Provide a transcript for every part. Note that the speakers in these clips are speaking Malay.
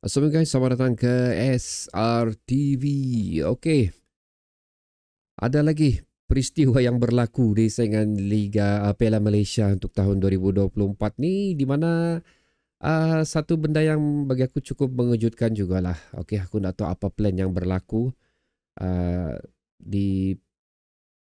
Assalamualaikum guys, selamat datang ke SRTV. Okey, ada lagi peristiwa yang berlaku di saingan Liga Piala Malaysia untuk tahun 2024 ni di mana satu benda yang bagi aku cukup mengejutkan jugalah. Okey, aku nak tahu apa plan yang berlaku uh, di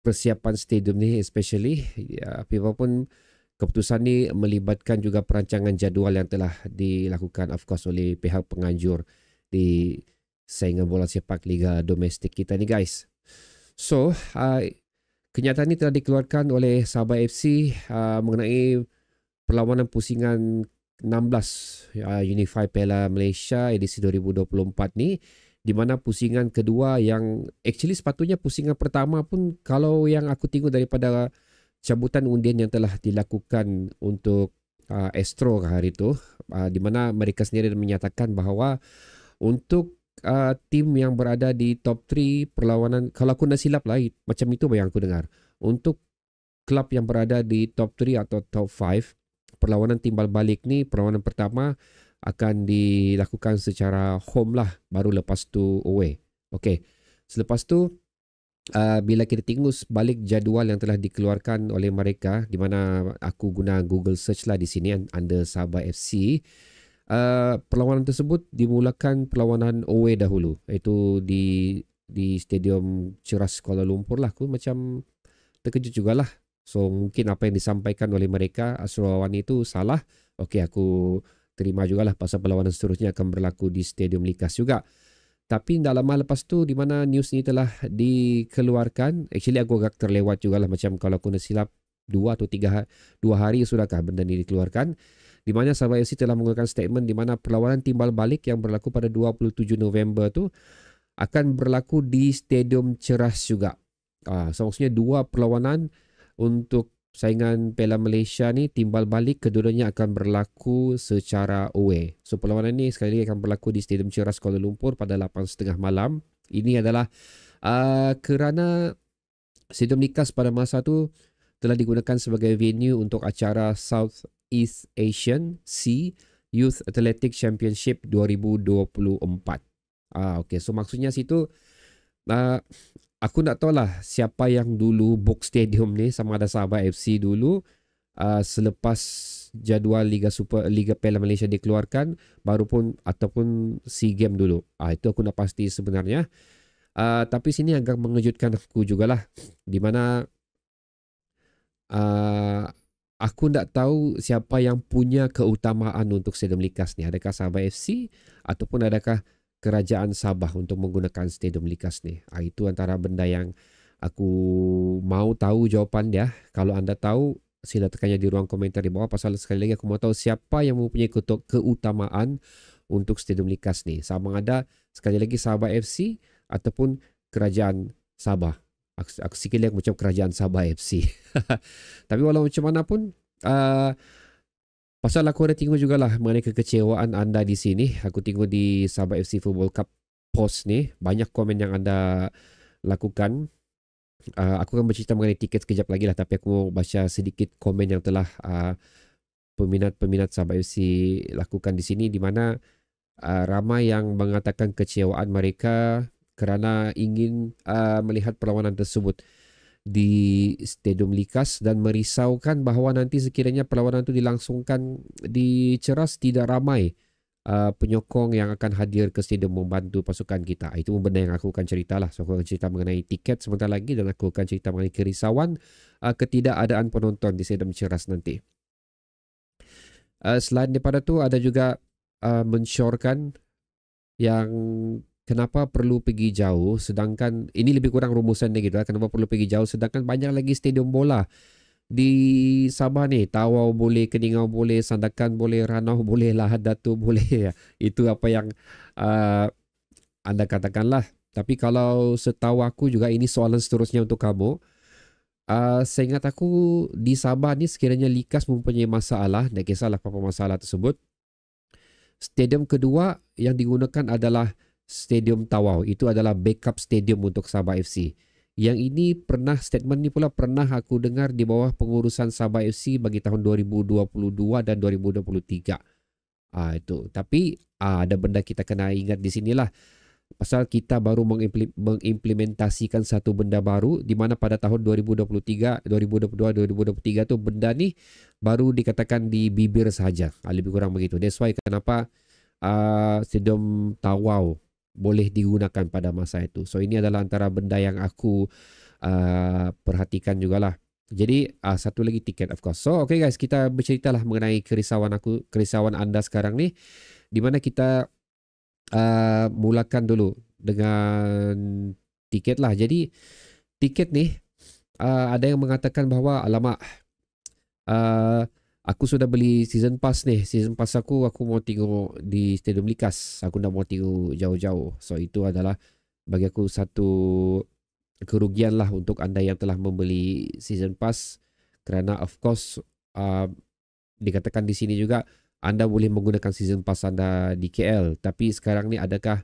persiapan stadium ni especially. Ya, apapun keputusan ni melibatkan juga perancangan jadual yang telah dilakukan of course oleh pihak penganjur di saingan bola sepak Liga Domestik kita ni guys. So, kenyataan ini telah dikeluarkan oleh Sabah FC mengenai perlawanan pusingan 16 Unify Piala Malaysia edisi 2024 ni, di mana pusingan kedua yang actually sepatutnya pusingan pertama pun kalau yang aku tengok daripada cabutan undian yang telah dilakukan untuk Astro hari itu, di mana mereka sendiri menyatakan bahawa untuk tim yang berada di top 3 perlawanan, kalau aku nak silap lah, macam itu yang aku dengar. Untuk klub yang berada di top 3 atau top 5, perlawanan timbal balik ni, perlawanan pertama akan dilakukan secara home lah, baru lepas tu away. Okay, selepas tu bila kita tengok balik jadual yang telah dikeluarkan oleh mereka, di mana aku guna Google search lah di sini under Sabah FC, perlawanan tersebut dimulakan perlawanan away dahulu, iaitu di Stadium Ceras Kuala Lumpur lah. Aku macam terkejut jugalah. So mungkin apa yang disampaikan oleh mereka Asrawani itu salah. Okey, aku terima jugalah pasal perlawanan seterusnya akan berlaku di Stadium Likas juga. Tapi tak lama lepas tu di mana news ni telah dikeluarkan, actually aku agak terlewat jugalah, macam kalau aku nak silap 2 hari sudahkah benda ni dikeluarkan, di mana Sabah FC telah mengeluarkan statement di mana perlawanan timbal balik yang berlaku pada 27 November tu akan berlaku di Stadium Ceras juga. So maksudnya dua perlawanan untuk saingan Piala Malaysia ni timbal balik, keduanya akan berlaku secara away. So perlawanan ni sekali lagi akan berlaku di Stadium Ceras Kuala Lumpur pada 8.30 malam. Ini adalah kerana Stadium Likas pada masa tu telah digunakan sebagai venue untuk acara Southeast Asian Sea Youth Athletic Championship 2024. Okay, so maksudnya situ aku nak tahu lah siapa yang dulu book stadium ni, sama ada Sabah FC dulu selepas jadual Liga Piala Malaysia dikeluarkan, baru pun ataupun SEA Games dulu. Itu aku nak pasti sebenarnya. Tapi sini agak mengejutkan aku jugalah, di mana aku tak tahu siapa yang punya keutamaan untuk Stadium Likas ni. Adakah Sabah FC ataupun adakah Kerajaan Sabah untuk menggunakan Stadium Likas ni? Itu antara benda yang aku mau tahu jawapan dia. Kalau anda tahu, sila tekannya di ruang komentar di bawah. Pasal sekali lagi aku mau tahu siapa yang mempunyai keutamaan untuk Stadium Likas ni. Sama ada sekali lagi Sabah FC ataupun Kerajaan Sabah. Aku sikit lagi macam Kerajaan Sabah FC. Tapi walau macam mana pun, pasal aku ada tengok jugalah mengenai kekecewaan anda di sini. Aku tengok di Sabah FC Football Cup post ni, banyak komen yang anda lakukan. Aku akan bercerita mengenai tiket sekejap lagi lah, tapi aku mau baca sedikit komen yang telah peminat-peminat Sabah FC lakukan di sini, di mana ramai yang mengatakan kecewaan mereka kerana ingin melihat perlawanan tersebut di Stadium Likas dan merisaukan bahawa nanti sekiranya perlawanan itu dilangsungkan di Ceras, tidak ramai penyokong yang akan hadir ke stadium membantu pasukan kita. Itu benda yang aku akan cerita lah. So aku akan cerita mengenai tiket sebentar lagi, dan aku akan cerita mengenai kerisauan ketidakadaan penonton di Stadium Ceras nanti. Selain daripada tu, ada juga mensyorkan yang kenapa perlu pergi jauh, sedangkan ini lebih kurang rumusan dia gitu lah. Kenapa perlu pergi jauh sedangkan banyak lagi stadium bola di Sabah ni. Tawau boleh, Keningau boleh, Sandakan boleh, Ranau boleh, Lahad Datu boleh. Itu apa yang anda katakanlah. Tapi kalau setahu aku juga, ini soalan seterusnya untuk kamu. Seingat aku di Sabah ni sekiranya Likas mempunyai masalah, tak kisahlah apa masalah tersebut, stadium kedua yang digunakan adalah Stadium Tawau. Itu adalah backup stadium untuk Sabah FC. Yang ini statement ni pula pernah aku dengar di bawah pengurusan Sabah FC bagi tahun 2022 dan 2023. Itu. Tapi ada benda kita kena ingat di sinilah. Pasal kita baru mengimplementasikan satu benda baru di mana pada tahun 2023, 2022, 2023 tu benda ni baru dikatakan di bibir saja. Lebih kurang begitu. That's why kenapa Stadium Tawau boleh digunakan pada masa itu. So ini adalah antara benda yang aku perhatikan jugalah. Jadi satu lagi tiket of course. So okay guys, kita berceritalah mengenai kerisauan anda sekarang ni, di mana kita mulakan dulu dengan tiket lah. Jadi tiket ni ada yang mengatakan bahawa alamak, aku sudah beli season pass ni. Season pass aku mau tengok di Stadium Likas. Aku nak mau tengok jauh-jauh. So itu adalah bagi aku satu kerugian lah untuk anda yang telah membeli season pass, kerana of course dikatakan di sini juga anda boleh menggunakan season pass anda di KL, tapi sekarang ni adakah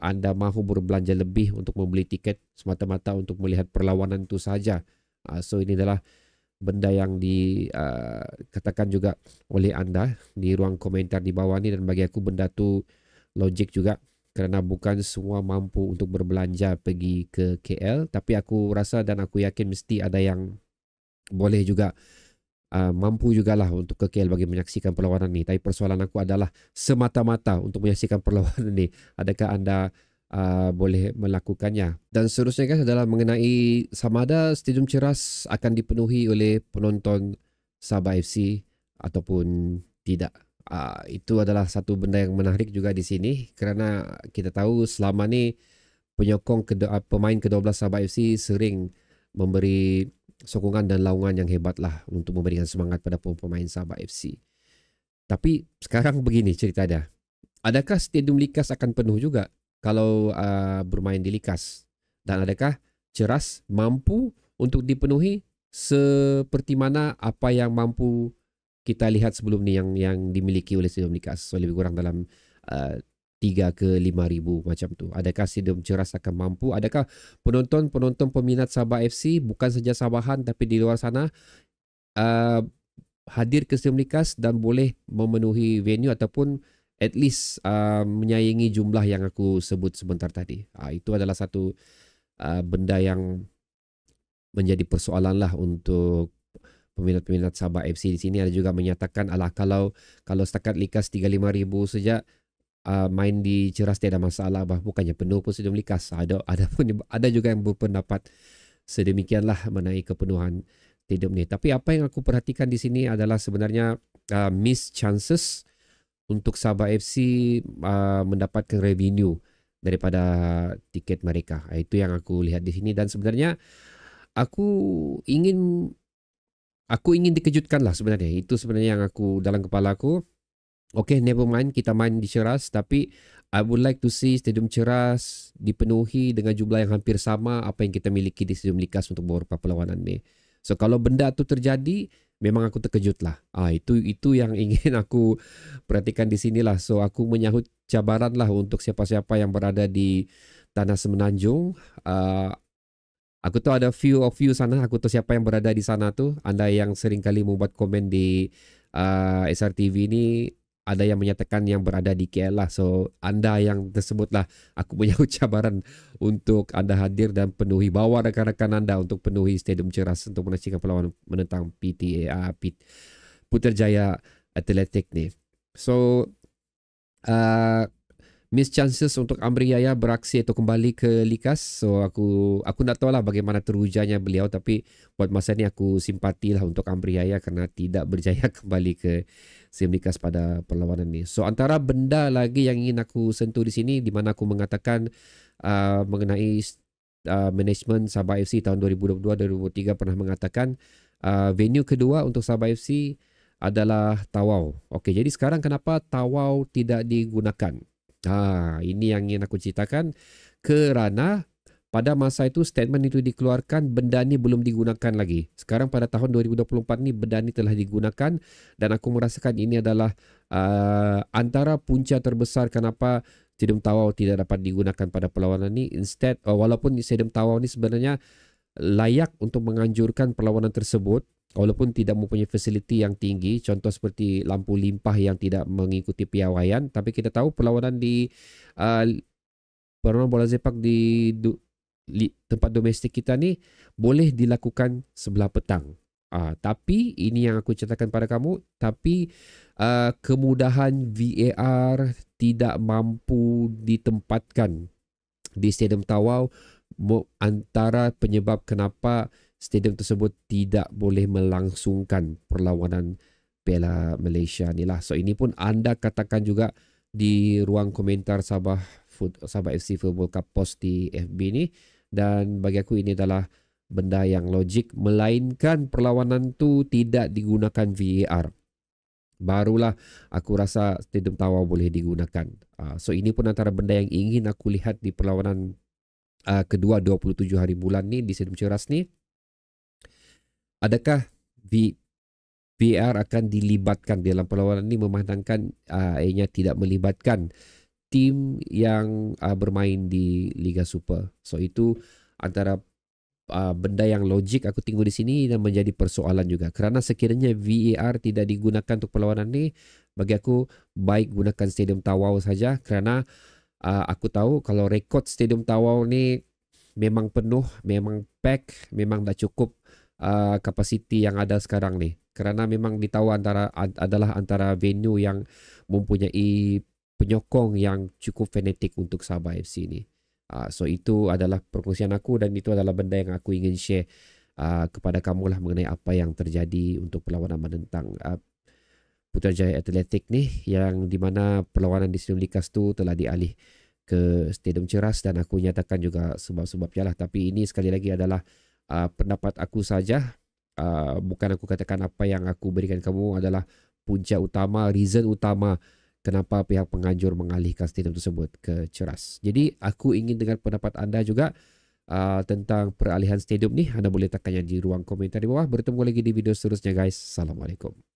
anda mahu berbelanja lebih untuk membeli tiket semata-mata untuk melihat perlawanan itu saja? So ini adalah benda yang dikatakan juga oleh anda di ruang komentar di bawah ni, dan bagi aku benda tu logik juga, kerana bukan semua mampu untuk berbelanja pergi ke KL, tapi aku rasa dan aku yakin mesti ada yang boleh juga mampu jugalah untuk ke KL bagi menyaksikan perlawanan ni. Tapi persoalan aku adalah semata-mata untuk menyaksikan perlawanan ni, adakah anda boleh melakukannya? Dan seterusnya guys adalah mengenai sama ada Stadium Ceras akan dipenuhi oleh penonton Sabah FC ataupun tidak. Itu adalah satu benda yang menarik juga di sini, kerana kita tahu selama ni penyokong pemain ke-12 Sabah FC sering memberi sokongan dan laungan yang hebat lah untuk memberikan semangat pada pemain Sabah FC. Tapi sekarang begini cerita dia. Adakah Stadium Likas akan penuh juga kalau bermain di Likas? Dan adakah Ceras mampu untuk dipenuhi seperti mana apa yang mampu kita lihat sebelum ni yang dimiliki oleh Stadium Likas? So lebih kurang dalam 3 ke 5 ribu macam tu. Adakah Stadium Ceras akan mampu? Adakah penonton peminat Sabah FC, bukan saja Sabahan tapi di luar sana, hadir ke Stadium Likas dan boleh memenuhi venue ataupun at least menyaingi jumlah yang aku sebut sebentar tadi? Itu adalah satu benda yang menjadi persoalan lah untuk peminat-peminat Sabah FC di sini. Ada juga menyatakan kalau setakat Likas 35 ribu saja, main di Ceras tiada masalah, bukannya penuh pun Stadium Likas. Ada juga yang berpendapat sedemikianlah mengenai kepenuhan stadium ni. Tapi apa yang aku perhatikan di sini adalah sebenarnya miss chances untuk Sabah FC mendapatkan revenue daripada tiket mereka. Itu yang aku lihat di sini, dan sebenarnya aku ingin dikejutkan lah sebenarnya. Itu sebenarnya yang aku dalam kepala aku. Okay, never mind kita main di Ceras, tapi I would like to see Stadium Ceras dipenuhi dengan jumlah yang hampir sama apa yang kita miliki di Stadium Likas untuk beberapa perlawanan ni. So kalau benda tu terjadi, memang aku terkejut lah. Itu yang ingin aku perhatikan di sinilah. So aku menyahut cabaran lah untuk siapa-siapa yang berada di Tanah Semenanjung. Aku tahu ada few of you sana, aku tahu siapa yang berada di sana tu. Anda yang sering kali membuat komen di SRTV ni, ada yang menyatakan yang berada di KL lah. So anda yang tersebut lah aku menyahut cabaran untuk anda hadir dan penuhi, bawa rakan-rakan anda untuk penuhi Stadium Ceras untuk menyaksikan perlawanan menentang Putrajaya Athletic ni. So miss chances untuk Amri Yahya beraksi atau kembali ke Likas. So aku nak tahu lah bagaimana terujarnya beliau, tapi buat masa ni aku simpati lah untuk Amri Yahya kerana tidak berjaya kembali ke Stadium Likas pada perlawanan ni. So antara benda lagi yang ingin aku sentuh di sini, di mana aku mengatakan mengenai manajemen Sabah FC tahun 2022-2023 pernah mengatakan venue kedua untuk Sabah FC adalah Tawau. Okey, jadi sekarang kenapa Tawau tidak digunakan? Ini yang ingin aku ceritakan, kerana pada masa itu statement itu dikeluarkan, benda ni belum digunakan lagi. Sekarang pada tahun 2024 ni benda ni telah digunakan, dan aku merasakan ini adalah antara punca terbesar kenapa Stadium Tawau tidak dapat digunakan pada perlawanan ni. Instead, walaupun Stadium Tawau ni sebenarnya layak untuk menganjurkan perlawanan tersebut, walaupun tidak mempunyai fasiliti yang tinggi, contoh seperti lampu limpah yang tidak mengikuti piawaian, tapi kita tahu perlawanan di uh, perlawanan bola sepak di tempat domestik kita ni boleh dilakukan sebelah petang. Tapi ini yang aku ceritakan pada kamu, tapi kemudahan VAR tidak mampu ditempatkan di Stadium Tawau, antara penyebab kenapa stadium tersebut tidak boleh melangsungkan perlawanan Piala Malaysia ni lah. So ini pun anda katakan juga di ruang komentar Sabah FC Football Cup post di FB ni, dan bagi aku ini adalah benda yang logik, melainkan perlawanan tu tidak digunakan VAR. Barulah aku rasa Stadium Tawau boleh digunakan. So ini pun antara benda yang ingin aku lihat di perlawanan kedua 27 hari bulan ni di Stadium Ceras ni. Adakah VAR akan dilibatkan dalam perlawanan ni, memandangkan ianya tidak melibatkan tim yang bermain di Liga Super. So itu antara benda yang logik aku tengok di sini dan menjadi persoalan juga. Kerana sekiranya VAR tidak digunakan untuk perlawanan ni, bagi aku baik gunakan Stadium Tawau saja, kerana aku tahu kalau rekod Stadium Tawau ni memang penuh, memang pack, memang dah cukup kapasiti yang ada sekarang ni. Kerana memang ditahu adalah antara venue yang mempunyai penyokong yang cukup fanatik untuk Sabah FC ni. So itu adalah perkongsian aku, dan itu adalah benda yang aku ingin share kepada kamu lah mengenai apa yang terjadi untuk perlawanan menentang Putrajaya Athletic ni, yang di mana perlawanan di Stadium Likas tu telah dialih ke Stadium Ceras, dan aku nyatakan juga sebab-sebabnya lah. Tapi ini sekali lagi adalah pendapat aku saja. Bukan aku katakan apa yang aku berikan kamu adalah punca utama, reason utama kenapa pihak penganjur mengalihkan stadium tersebut ke Ceras. Jadi aku ingin dengar pendapat anda juga tentang peralihan stadium ni. Anda boleh tekannya di ruang komentar di bawah. Bertemu lagi di video seterusnya guys. Assalamualaikum.